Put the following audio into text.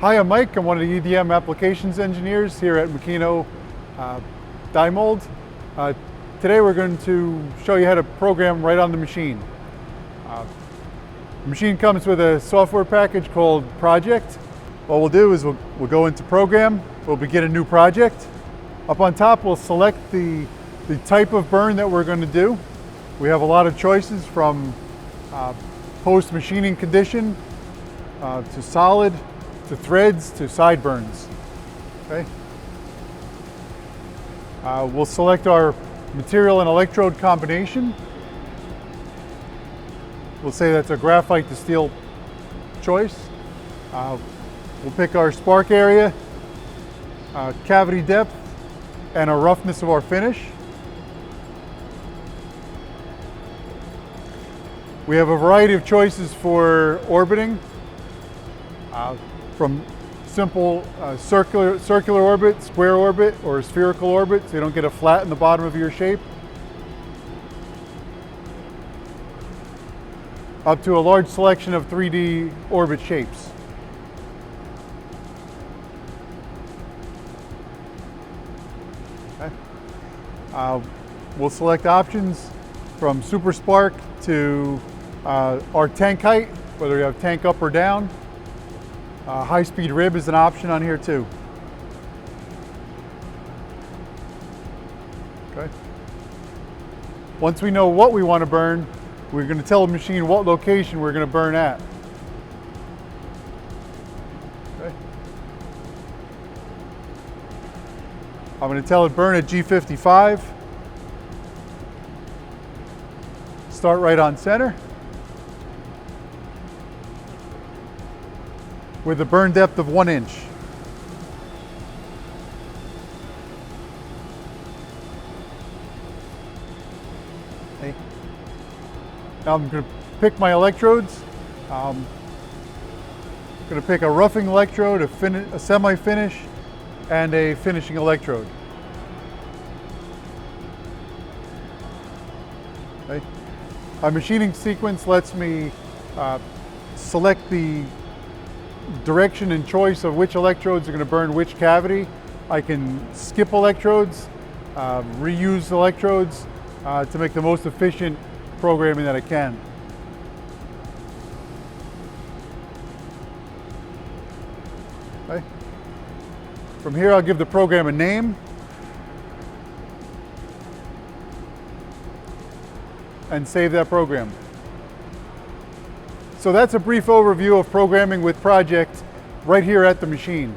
Hi, I'm Mike. I'm one of the EDM Applications Engineers here at Makino Die Mold. Today we're going to show you how to program right on the machine. The machine comes with a software package called Project. What we'll do is we'll go into Program, we'll begin a new project. Up on top we'll select the type of burn that we're going to do. We have a lot of choices from post-machining condition to solid, to threads, to sideburns. Okay. We'll select our material and electrode combination. We'll say that's a graphite to steel choice. We'll pick our spark area, cavity depth, and a roughness of our finish. We have a variety of choices for orbiting, from simple circular orbit, square orbit, or spherical orbit, so you don't get a flat in the bottom of your shape, up to a large selection of 3D orbit shapes. Okay. We'll select options from super spark to our tank height, whether you have tank up or down. High-speed rib is an option on here too. Okay. Once we know what we want to burn, we're going to tell the machine what location we're going to burn at. Okay. I'm going to tell it burn at G55. Start right on center. With a burn depth of 1 inch. Okay. Now I'm going to pick my electrodes. I'm going to pick a roughing electrode, a semi-finish, and a finishing electrode. Okay. Our machining sequence lets me select the direction and choice of which electrodes are going to burn which cavity. I can skip electrodes, reuse electrodes to make the most efficient programming that I can. Okay. From here I'll give the program a name and save that program. So that's a brief overview of programming with Project right here at the machine.